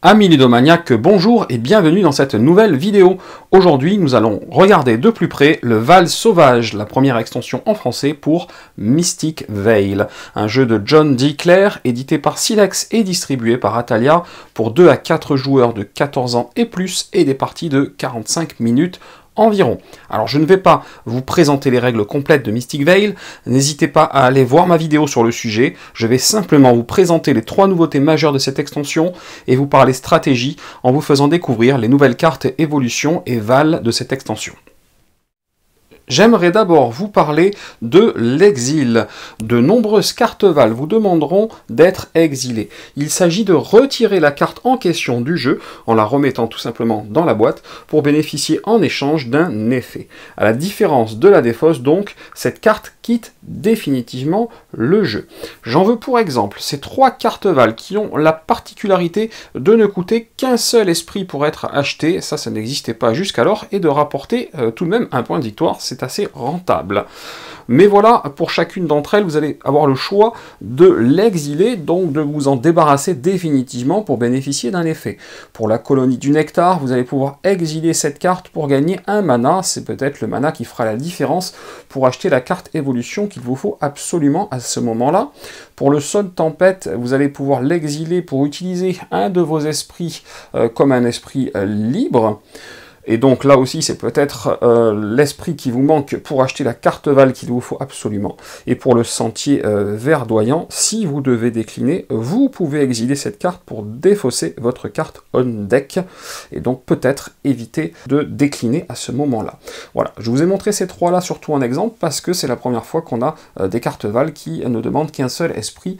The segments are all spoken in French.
Amis ludomaniaques, bonjour et bienvenue dans cette nouvelle vidéo. Aujourd'hui, nous allons regarder de plus près le Val Sauvage, la première extension en français pour Mystic Vale, un jeu de John D. Clair, édité par Silex et distribué par Atalia pour 2 à 4 joueurs de 14 ans et plus et des parties de 45 minutes environ. Alors je ne vais pas vous présenter les règles complètes de Mystic Vale, n'hésitez pas à aller voir ma vidéo sur le sujet, je vais simplement vous présenter les 3 nouveautés majeures de cette extension et vous parler stratégie en vous faisant découvrir les nouvelles cartes évolution et Val de cette extension. J'aimerais d'abord vous parler de l'exil. De nombreuses cartes Val vous demanderont d'être exilées. Il s'agit de retirer la carte en question du jeu en la remettant tout simplement dans la boîte pour bénéficier en échange d'un effet. À la différence de la défausse donc, cette carte quitte définitivement le jeu. J'en veux pour exemple ces 3 cartes Val qui ont la particularité de ne coûter qu'un seul esprit pour être acheté, ça n'existait pas jusqu'alors, et de rapporter tout de même un point de victoire, c'est assez rentable. Mais voilà, pour chacune d'entre elles, vous allez avoir le choix de l'exiler, donc de vous en débarrasser définitivement pour bénéficier d'un effet. Pour la colonie du nectar, vous allez pouvoir exiler cette carte pour gagner un mana, c'est peut-être le mana qui fera la différence pour acheter la carte évolution qu'il vous faut absolument à ce moment-là. Pour le son tempête, vous allez pouvoir l'exiler pour utiliser un de vos esprits comme un esprit libre. Et donc là aussi, c'est peut-être l'esprit qui vous manque pour acheter la carte Val qu'il vous faut absolument. Et pour le sentier verdoyant, si vous devez décliner, vous pouvez exiler cette carte pour défausser votre carte on deck. Et donc peut-être éviter de décliner à ce moment-là. Voilà, je vous ai montré ces 3-là surtout en exemple parce que c'est la première fois qu'on a des cartes Val qui ne demandent qu'un seul esprit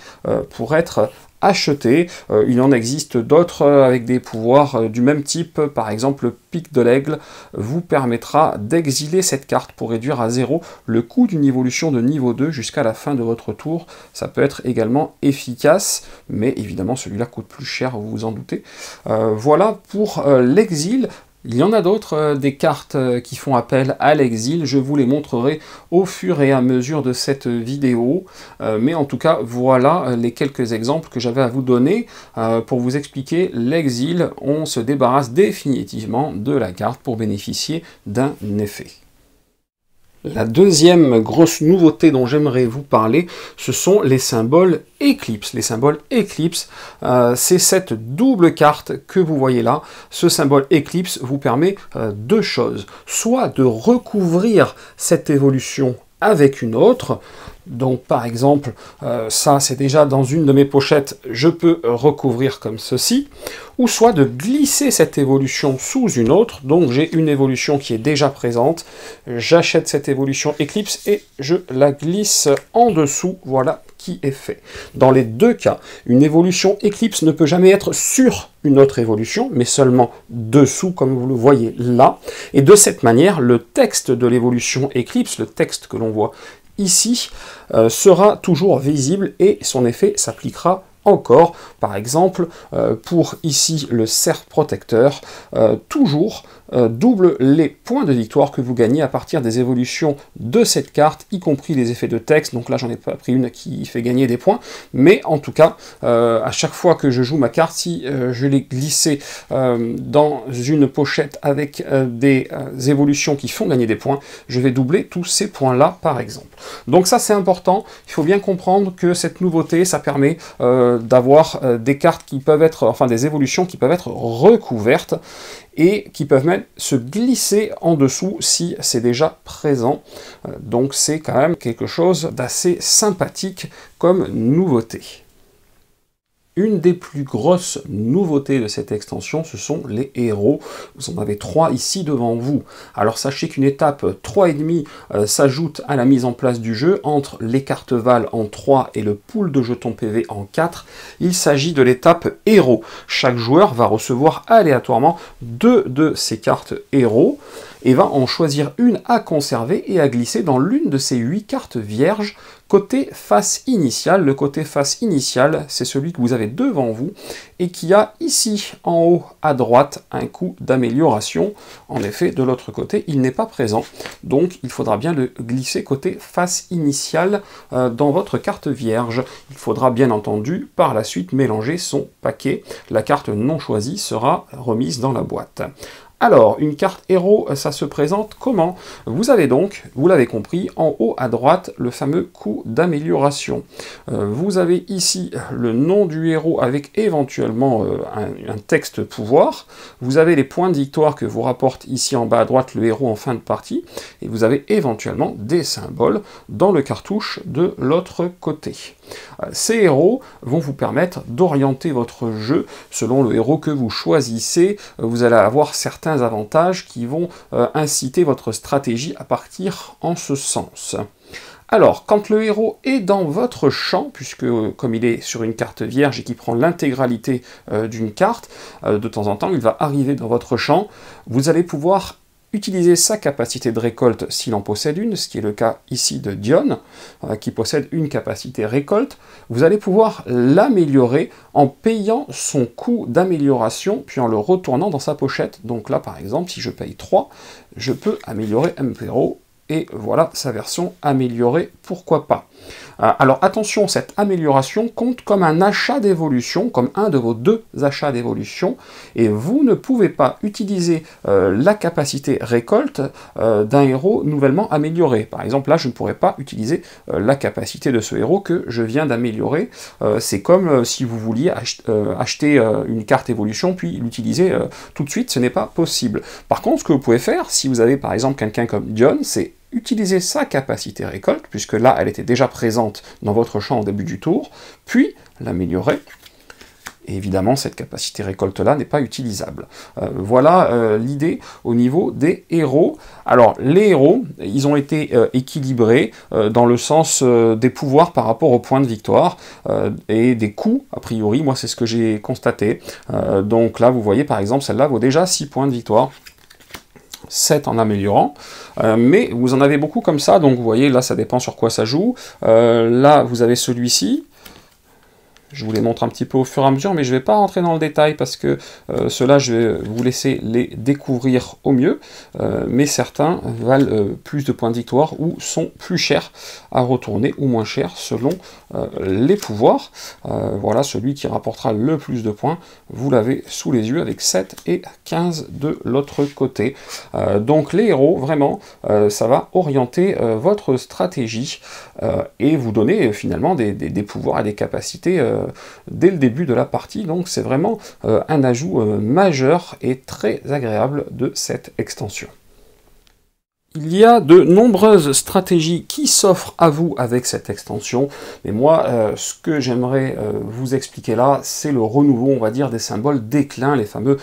pour être acheter. Il en existe d'autres avec des pouvoirs du même type, par exemple le pic de l'aigle vous permettra d'exiler cette carte pour réduire à 0 le coût d'une évolution de niveau 2 jusqu'à la fin de votre tour. Ça peut être également efficace, mais évidemment celui-là coûte plus cher, vous vous en doutez. Voilà pour l'exil. Il y en a d'autres, des cartes qui font appel à l'exil, je vous les montrerai au fur et à mesure de cette vidéo, mais en tout cas voilà les quelques exemples que j'avais à vous donner pour vous expliquer l'exil. On se débarrasse définitivement de la carte pour bénéficier d'un effet. La deuxième grosse nouveauté dont j'aimerais vous parler, ce sont les symboles Eclipse. Les symboles Eclipse, c'est cette double carte que vous voyez là. Ce symbole Eclipse vous permet deux choses. Soit de recouvrir cette évolution avec une autre. Donc par exemple, ça c'est déjà dans une de mes pochettes, je peux recouvrir comme ceci, ou soit de glisser cette évolution sous une autre, donc j'ai une évolution qui est déjà présente, j'achète cette évolution Eclipse et je la glisse en dessous, voilà qui est fait. Dans les deux cas, une évolution Eclipse ne peut jamais être sur une autre évolution, mais seulement dessous, comme vous le voyez là, et de cette manière, le texte de l'évolution Eclipse, le texte que l'on voit ici, sera toujours visible et son effet s'appliquera encore. Par exemple, pour ici le cerf protecteur, toujours double les points de victoire que vous gagnez à partir des évolutions de cette carte, y compris les effets de texte. Donc là, j'en ai pas pris une qui fait gagner des points, mais en tout cas, à chaque fois que je joue ma carte, si je l'ai glissée dans une pochette avec des évolutions qui font gagner des points, je vais doubler tous ces points-là, par exemple. Donc ça, c'est important. Il faut bien comprendre que cette nouveauté, ça permet d'avoir des cartes qui peuvent être, enfin des évolutions qui peuvent être recouvertes et qui peuvent même se glisser en dessous si c'est déjà présent. Donc c'est quand même quelque chose d'assez sympathique comme nouveauté. Une des plus grosses nouveautés de cette extension, ce sont les héros. Vous en avez 3 ici devant vous. Alors sachez qu'une étape 3,5 s'ajoute à la mise en place du jeu entre les cartes Val en 3 et le pool de jetons PV en 4. Il s'agit de l'étape héros. Chaque joueur va recevoir aléatoirement 2 de ces cartes héros et va en choisir une à conserver et à glisser dans l'une de ces 8 cartes vierges Côté face initiale, le côté face initiale, c'est celui que vous avez devant vous et qui a ici en haut à droite un coup d'amélioration. En effet, de l'autre côté, il n'est pas présent, donc il faudra bien le glisser côté face initiale dans votre carte vierge. Il faudra bien entendu par la suite mélanger son paquet. La carte non choisie sera remise dans la boîte. Alors, une carte héros, ça se présente comment? Vous avez donc, vous l'avez compris, en haut à droite, le fameux coup d'amélioration. Vous avez ici le nom du héros avec éventuellement un texte pouvoir. Vous avez les points de victoire que vous rapporte ici en bas à droite le héros en fin de partie. Et vous avez éventuellement des symboles dans le cartouche de l'autre côté. Ces héros vont vous permettre d'orienter votre jeu selon le héros que vous choisissez. Vous allez avoir certains avantages qui vont inciter votre stratégie à partir en ce sens. Alors, quand le héros est dans votre champ, puisque comme il est sur une carte vierge et qui prend l'intégralité d'une carte, de temps en temps il va arriver dans votre champ, vous allez pouvoir utiliser sa capacité de récolte s'il en possède une, ce qui est le cas ici de Dion, qui possède une capacité récolte. Vous allez pouvoir l'améliorer en payant son coût d'amélioration, puis en le retournant dans sa pochette. Donc là, par exemple, si je paye 3, je peux améliorer M0, et voilà sa version améliorée, pourquoi pas. Alors attention, cette amélioration compte comme un achat d'évolution, comme un de vos 2 achats d'évolution, et vous ne pouvez pas utiliser la capacité récolte d'un héros nouvellement amélioré. Par exemple, là, je ne pourrais pas utiliser la capacité de ce héros que je viens d'améliorer. C'est comme si vous vouliez acheter une carte évolution, puis l'utiliser tout de suite, ce n'est pas possible. Par contre, ce que vous pouvez faire, si vous avez par exemple quelqu'un comme Dion, c'est utiliser sa capacité récolte, puisque là, elle était déjà présente dans votre champ au début du tour, puis l'améliorer. Et évidemment, cette capacité récolte-là n'est pas utilisable. Voilà l'idée au niveau des héros. Alors, les héros, ils ont été équilibrés dans le sens des pouvoirs par rapport aux points de victoire et des coûts, a priori. Moi, c'est ce que j'ai constaté. Donc là, vous voyez, par exemple, celle-là vaut déjà 6 points de victoire. 7 en améliorant, mais vous en avez beaucoup comme ça, donc vous voyez, là ça dépend sur quoi ça joue. Là vous avez celui-ci, je vous les montre un petit peu au fur et à mesure, mais je ne vais pas rentrer dans le détail parce que ceux-là, je vais vous laisser les découvrir au mieux, mais certains valent plus de points de victoire ou sont plus chers à retourner ou moins chers selon les pouvoirs. Voilà, celui qui rapportera le plus de points, vous l'avez sous les yeux avec 7 et 15 de l'autre côté. Donc les héros, vraiment, ça va orienter votre stratégie et vous donner finalement des pouvoirs et des capacités dès le début de la partie, donc c'est vraiment un ajout majeur et très agréable de cette extension. Il y a de nombreuses stratégies qui s'offrent à vous avec cette extension, mais moi, ce que j'aimerais vous expliquer là, c'est le renouveau, on va dire, des symboles déclin, les fameux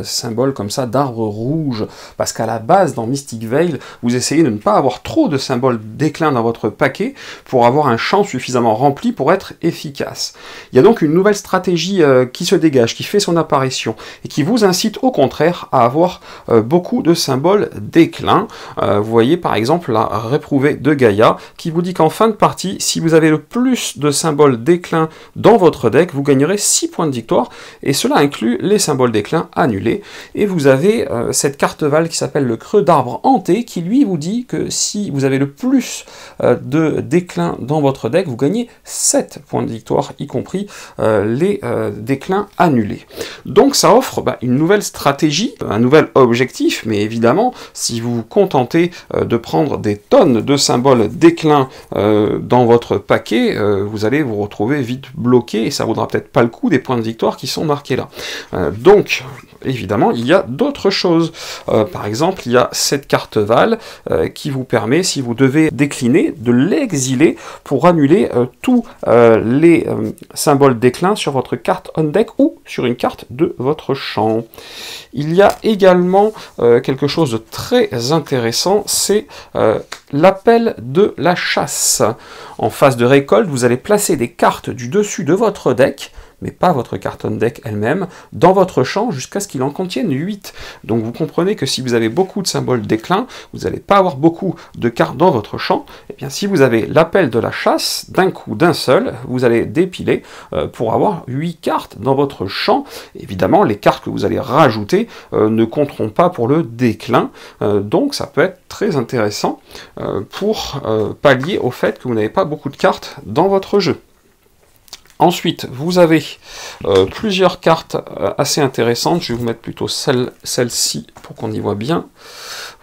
symboles comme ça d'arbres rouges, parce qu'à la base, dans Mystic Vale, vous essayez de ne pas avoir trop de symboles déclin dans votre paquet pour avoir un champ suffisamment rempli pour être efficace. Il y a donc une nouvelle stratégie qui se dégage, qui fait son apparition, et qui vous incite au contraire à avoir beaucoup de symboles déclin. Vous voyez par exemple la réprouvée de Gaïa qui vous dit qu'en fin de partie, si vous avez le plus de symboles déclin dans votre deck, vous gagnerez 6 points de victoire, et cela inclut les symboles déclin annulés. Et vous avez cette carte Val qui s'appelle le creux d'arbre hanté, qui lui vous dit que si vous avez le plus de déclin dans votre deck, vous gagnez 7 points de victoire, y compris les déclins annulés. Donc ça offre une nouvelle stratégie, un nouvel objectif, mais évidemment, si vous vous contentez de prendre des tonnes de symboles déclin dans votre paquet, vous allez vous retrouver vite bloqué, et ça vaudra peut-être pas le coup des points de victoire qui sont marqués là. Donc, évidemment, il y a d'autres choses. Par exemple, il y a cette carte Val qui vous permet, si vous devez décliner, de l'exiler pour annuler tous les symboles déclin sur votre carte on deck ou sur une carte de votre champ. Il y a également quelque chose de très intéressant, c'est l'appel de la chasse. En phase de récolte, vous allez placer des cartes du dessus de votre deck, mais pas votre carte on deck elle-même, dans votre champ jusqu'à ce qu'il en contienne 8. Donc vous comprenez que si vous avez beaucoup de symboles déclin, vous n'allez pas avoir beaucoup de cartes dans votre champ. Et bien si vous avez l'appel de la chasse, d'un coup, d'un seul, vous allez dépiler pour avoir 8 cartes dans votre champ. Évidemment, les cartes que vous allez rajouter ne compteront pas pour le déclin, donc ça peut être très intéressant pour pallier au fait que vous n'avez pas beaucoup de cartes dans votre jeu. Ensuite, vous avez plusieurs cartes assez intéressantes. Je vais vous mettre plutôt celle-ci pour qu'on y voit bien.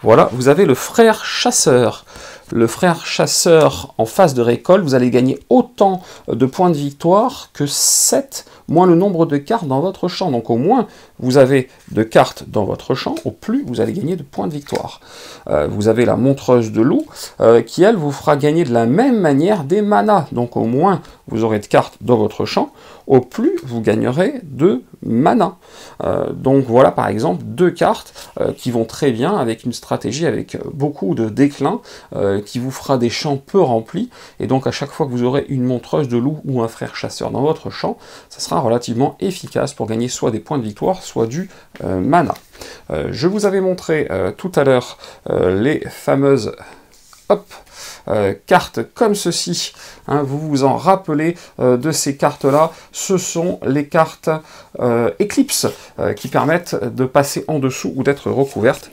Voilà, vous avez le frère chasseur. Le frère chasseur en phase de récolte, vous allez gagner autant de points de victoire que 7 moins le nombre de cartes dans votre champ. Donc au moins vous avez de cartes dans votre champ, au plus vous allez gagner de points de victoire. Vous avez la montreuse de loup qui elle vous fera gagner de la même manière des manas. Donc au moins vous aurez de cartes dans votre champ, au plus vous gagnerez de mana. Donc voilà par exemple 2 cartes qui vont très bien avec une stratégie avec beaucoup de déclin qui vous fera des champs peu remplis, et donc à chaque fois que vous aurez une montreuse de loup ou un frère chasseur dans votre champ, ça sera relativement efficace pour gagner soit des points de victoire, soit du mana. Je vous avais montré tout à l'heure les fameuses cartes comme ceci, hein, vous vous en rappelez de ces cartes-là, ce sont les cartes Eclipse qui permettent de passer en dessous ou d'être recouvertes.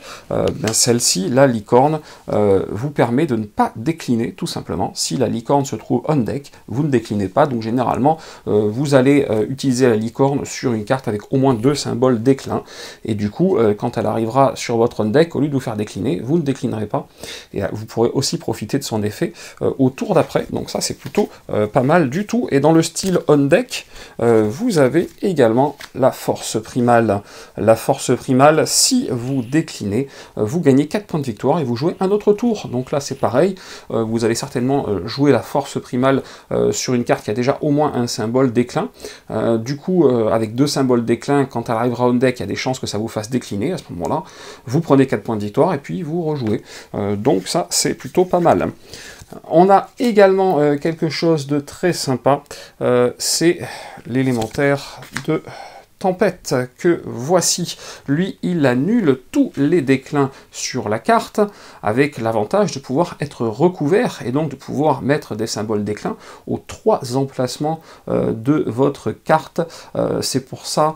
Celle-ci, la licorne, vous permet de ne pas décliner, tout simplement. Si la licorne se trouve on deck, vous ne déclinez pas, donc généralement, vous allez utiliser la licorne sur une carte avec au moins 2 symboles déclin, et du coup, quand elle arrivera sur votre on deck, au lieu de vous faire décliner, vous ne déclinerez pas, et vous pourrez aussi profiter de son effet au tour d'après, donc ça c'est plutôt pas mal du tout. Et dans le style on deck, vous avez également la force primale. La force primale, si vous déclinez, vous gagnez 4 points de victoire et vous jouez un autre tour. Donc là c'est pareil, vous allez certainement jouer la force primale sur une carte qui a déjà au moins un symbole déclin. Du coup, avec 2 symboles déclin, quand elle arrivera on deck, il y a des chances que ça vous fasse décliner. À ce moment-là, vous prenez 4 points de victoire et puis vous rejouez. Donc ça c'est plutôt pas mal. On a également quelque chose de très sympa, c'est l'élémentaire de tempête que voici. Lui, il annule tous les déclins sur la carte, avec l'avantage de pouvoir être recouvert, et donc de pouvoir mettre des symboles déclin aux 3 emplacements de votre carte. C'est pour ça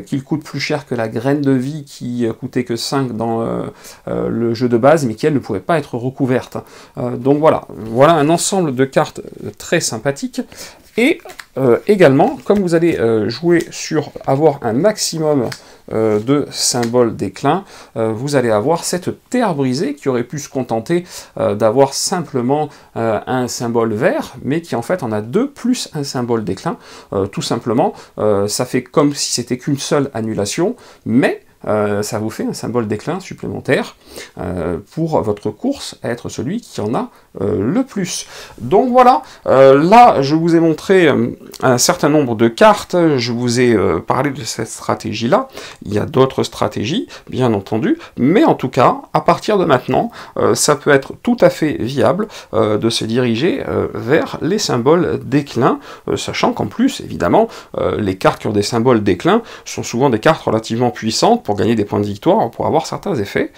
qu'il coûte plus cher que la graine de vie qui coûtait que 5 dans le jeu de base, mais qui elle ne pouvait pas être recouverte. Donc voilà un ensemble de cartes très sympathiques. Et également, comme vous allez jouer sur avoir un maximum de symboles déclin, vous allez avoir cette terre brisée qui aurait pu se contenter d'avoir simplement un symbole vert, mais qui en fait en a 2 plus un symbole déclin. Tout simplement, ça fait comme si c'était qu'une seule annulation, mais ça vous fait un symbole déclin supplémentaire pour votre course à être celui qui en a le plus. Donc voilà, là je vous ai montré un certain nombre de cartes, je vous ai parlé de cette stratégie-là. Il y a d'autres stratégies, bien entendu, mais en tout cas, à partir de maintenant, ça peut être tout à fait viable de se diriger vers les symboles déclin, sachant qu'en plus, évidemment, les cartes qui ont des symboles déclin sont souvent des cartes relativement puissantes pour gagner des points de victoire, pour avoir certains effets.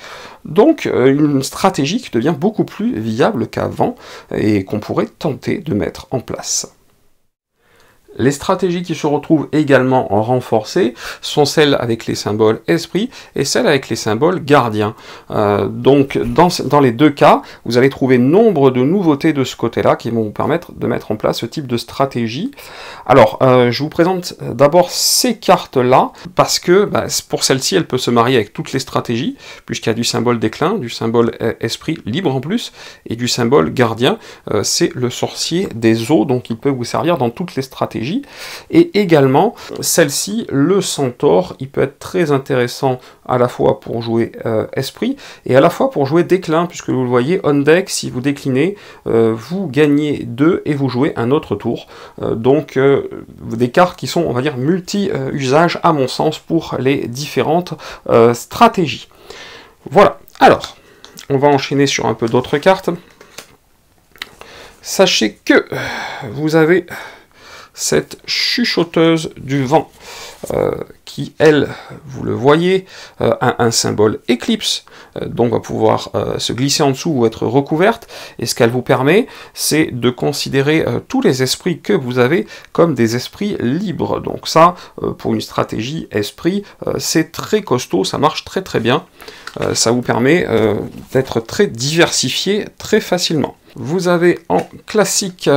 Donc une stratégie qui devient beaucoup plus viable qu'avant et qu'on pourrait tenter de mettre en place. Les stratégies qui se retrouvent également renforcées sont celles avec les symboles esprit et celles avec les symboles gardiens. Donc dans les 2 cas, vous allez trouver nombre de nouveautés de ce côté-là qui vont vous permettre de mettre en place ce type de stratégie. Alors, je vous présente d'abord ces cartes-là, parce que pour celle-ci, elle peut se marier avec toutes les stratégies, puisqu'il y a du symbole déclin, du symbole esprit libre en plus, et du symbole gardien. C'est le sorcier des eaux, donc il peut vous servir dans toutes les stratégies. Et également, celle-ci, le centaure, il peut être très intéressant à la fois pour jouer esprit, et à la fois pour jouer déclin, puisque vous le voyez, on deck, si vous déclinez, vous gagnez 2 et vous jouez un autre tour. Donc, des cartes qui sont, on va dire, multi-usage, à mon sens, pour les différentes stratégies. Voilà, alors, on va enchaîner sur un peu d'autres cartes. Sachez que vous avez cette chuchoteuse du vent, qui, elle, vous le voyez, a un symbole éclipse, donc va pouvoir se glisser en dessous ou être recouverte, et ce qu'elle vous permet, c'est de considérer tous les esprits que vous avez comme des esprits libres. Donc ça, pour une stratégie esprit, c'est très costaud, ça marche très très bien, ça vous permet d'être très diversifié très facilement. Vous avez en classique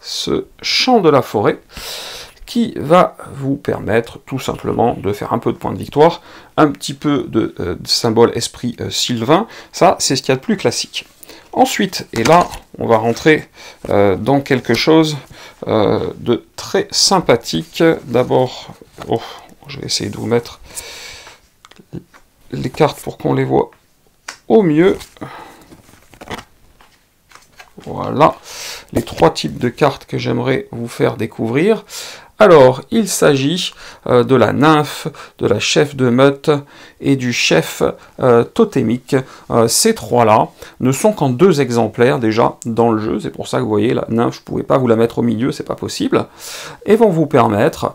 ce chant de la forêt, qui va vous permettre tout simplement de faire un peu de points de victoire, un petit peu de symbole esprit sylvain, ça c'est ce qu'il y a de plus classique. Ensuite, et là on va rentrer dans quelque chose de très sympathique. D'abord, je vais essayer de vous mettre les cartes pour qu'on les voit au mieux. Voilà, les trois types de cartes que j'aimerais vous faire découvrir. Alors, il s'agit de la nymphe, de la chef de meute et du chef totémique. Ces trois-là ne sont qu'en 2 exemplaires déjà dans le jeu, c'est pour ça que vous voyez, la nymphe, je ne pouvais pas vous la mettre au milieu, c'est pas possible, et vont vous permettre,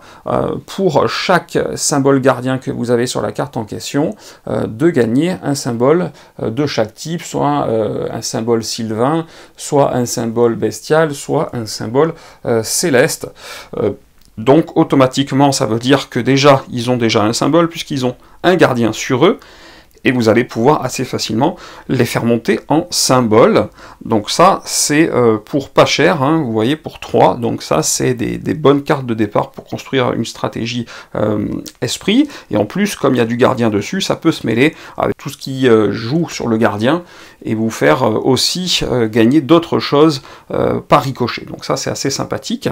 pour chaque symbole gardien que vous avez sur la carte en question, de gagner un symbole de chaque type, soit un symbole sylvain, soit un symbole bestial, soit un symbole céleste. Donc automatiquement ça veut dire que déjà ils ont déjà un symbole puisqu'ils ont un gardien sur eux, et vous allez pouvoir assez facilement les faire monter en symbole. Donc ça c'est pour pas cher, hein, vous voyez, pour 3, donc ça c'est des bonnes cartes de départ pour construire une stratégie esprit, et en plus comme il y a du gardien dessus, ça peut se mêler avec tout ce qui joue sur le gardien, et vous faire aussi gagner d'autres choses par ricochet. Donc ça c'est assez sympathique.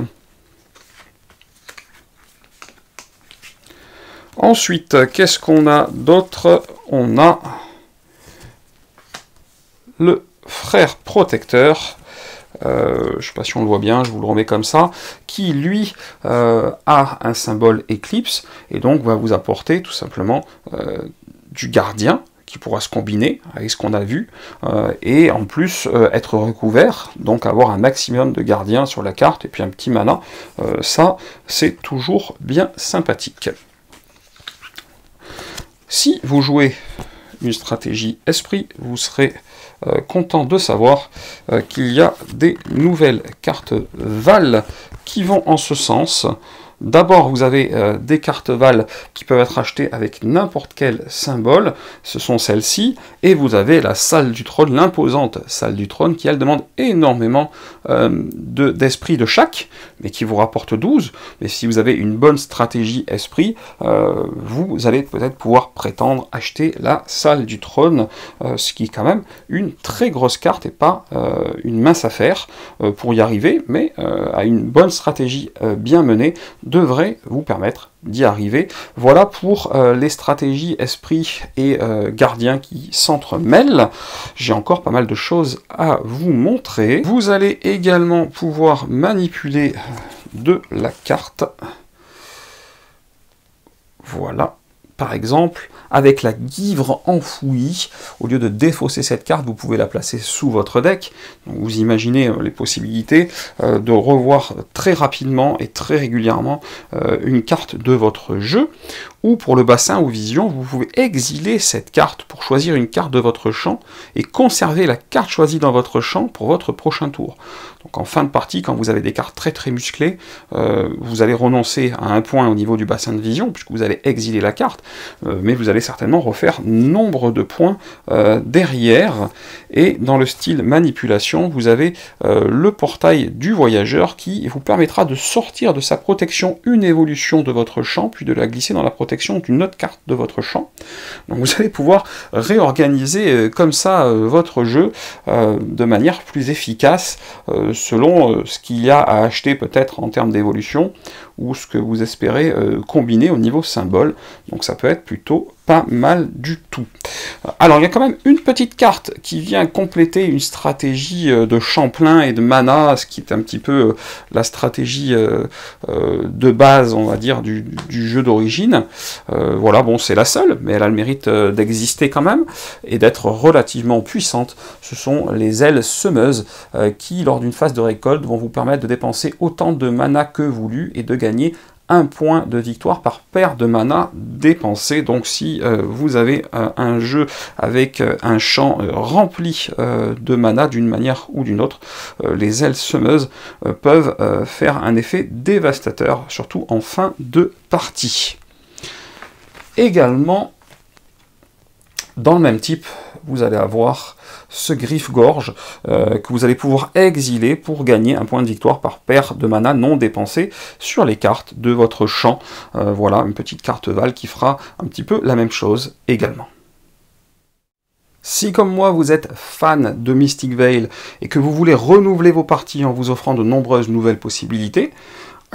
Ensuite, qu'est-ce qu'on a d'autre? On a le frère protecteur, je ne sais pas si on le voit bien, je vous le remets comme ça, qui lui a un symbole éclipse, et donc va vous apporter tout simplement du gardien, qui pourra se combiner avec ce qu'on a vu, et en plus être recouvert, donc avoir un maximum de gardiens sur la carte, et puis un petit mana, ça c'est toujours bien sympathique. Si vous jouez une stratégie esprit, vous serez content de savoir qu'il y a des nouvelles cartes Val qui vont en ce sens. D'abord, vous avez des cartes Val qui peuvent être achetées avec n'importe quel symbole, ce sont celles-ci, et vous avez la salle du trône, l'imposante salle du trône, qui elle demande énormément d'esprit de chaque, mais qui vous rapporte 12, mais si vous avez une bonne stratégie esprit, vous allez peut-être pouvoir prétendre acheter la salle du trône, ce qui est quand même une très grosse carte et pas une mince affaire pour y arriver, mais à une bonne stratégie bien menée, devrait vous permettre d'y arriver. Voilà pour les stratégies esprit et gardien qui s'entremêlent. J'ai encore pas mal de choses à vous montrer. Vous allez également pouvoir manipuler de la carte. Voilà. Par exemple, avec la Guivre enfouie, au lieu de défausser cette carte, vous pouvez la placer sous votre deck. Donc vous imaginez les possibilités de revoir très rapidement et très régulièrement une carte de votre jeu. Ou pour le bassin ou vision, vous pouvez exiler cette carte pour choisir une carte de votre champ et conserver la carte choisie dans votre champ pour votre prochain tour. Donc en fin de partie, quand vous avez des cartes très très musclées, vous allez renoncer à un point au niveau du bassin de vision, puisque vous allez exiler la carte, mais vous allez certainement refaire nombre de points derrière. Et dans le style manipulation, vous avez le portail du voyageur qui vous permettra de sortir de sa protection une évolution de votre champ, puis de la glisser dans la protection d'une autre carte de votre champ. Donc vous allez pouvoir réorganiser comme ça votre jeu de manière plus efficace selon ce qu'il y a à acheter peut-être en termes d'évolution ou ce que vous espérez combiner au niveau symbole. Donc ça ça peut être plutôt pas mal du tout. Alors, il y a quand même une petite carte qui vient compléter une stratégie de Champlain et de mana, ce qui est un petit peu la stratégie de base, on va dire, du jeu d'origine. Voilà, bon, c'est la seule, mais elle a le mérite d'exister quand même, et d'être relativement puissante. Ce sont les ailes semeuses, qui, lors d'une phase de récolte, vont vous permettre de dépenser autant de mana que voulu, et de gagner un point de victoire par paire de mana dépensé. Donc si vous avez un jeu avec un champ rempli de mana d'une manière ou d'une autre, les ailes semeuses peuvent faire un effet dévastateur, surtout en fin de partie. Également, dans le même type, vous allez avoir ce griffe-gorge que vous allez pouvoir exiler pour gagner un point de victoire par paire de mana non dépensé sur les cartes de votre champ. Voilà, une petite carte Val qui fera un petit peu la même chose également. Si, comme moi, vous êtes fan de Mystic Vale et que vous voulez renouveler vos parties en vous offrant de nombreuses nouvelles possibilités,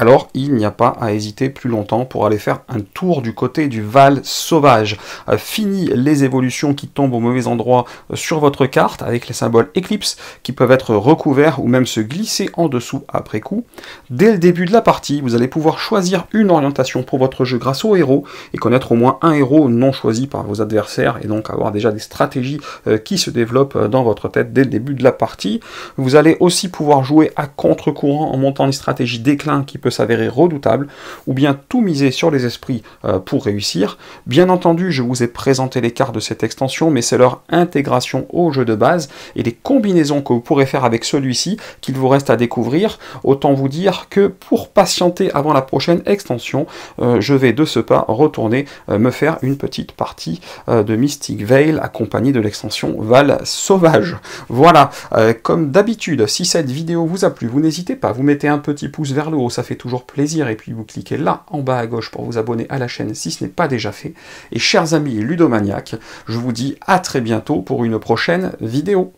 alors il n'y a pas à hésiter plus longtemps pour aller faire un tour du côté du Val Sauvage. Fini les évolutions qui tombent au mauvais endroit sur votre carte, avec les symboles Eclipse qui peuvent être recouverts ou même se glisser en dessous après coup. Dès le début de la partie, vous allez pouvoir choisir une orientation pour votre jeu grâce aux héros, et connaître au moins un héros non choisi par vos adversaires, et donc avoir déjà des stratégies qui se développent dans votre tête dès le début de la partie. Vous allez aussi pouvoir jouer à contre-courant en montant une stratégie déclin qui peut s'avérer redoutable, ou bien tout miser sur les esprits pour réussir. Bien entendu, je vous ai présenté les cartes de cette extension, mais c'est leur intégration au jeu de base et les combinaisons que vous pourrez faire avec celui-ci qu'il vous reste à découvrir. Autant vous dire que pour patienter avant la prochaine extension, je vais de ce pas retourner me faire une petite partie de Mystic Vale accompagnée de l'extension Val Sauvage. Voilà, comme d'habitude, si cette vidéo vous a plu, vous n'hésitez pas, vous mettez un petit pouce vers le haut, ça fait toujours plaisir, et puis vous cliquez là en bas à gauche pour vous abonner à la chaîne si ce n'est pas déjà fait. Et chers amis ludomaniaques, je vous dis à très bientôt pour une prochaine vidéo.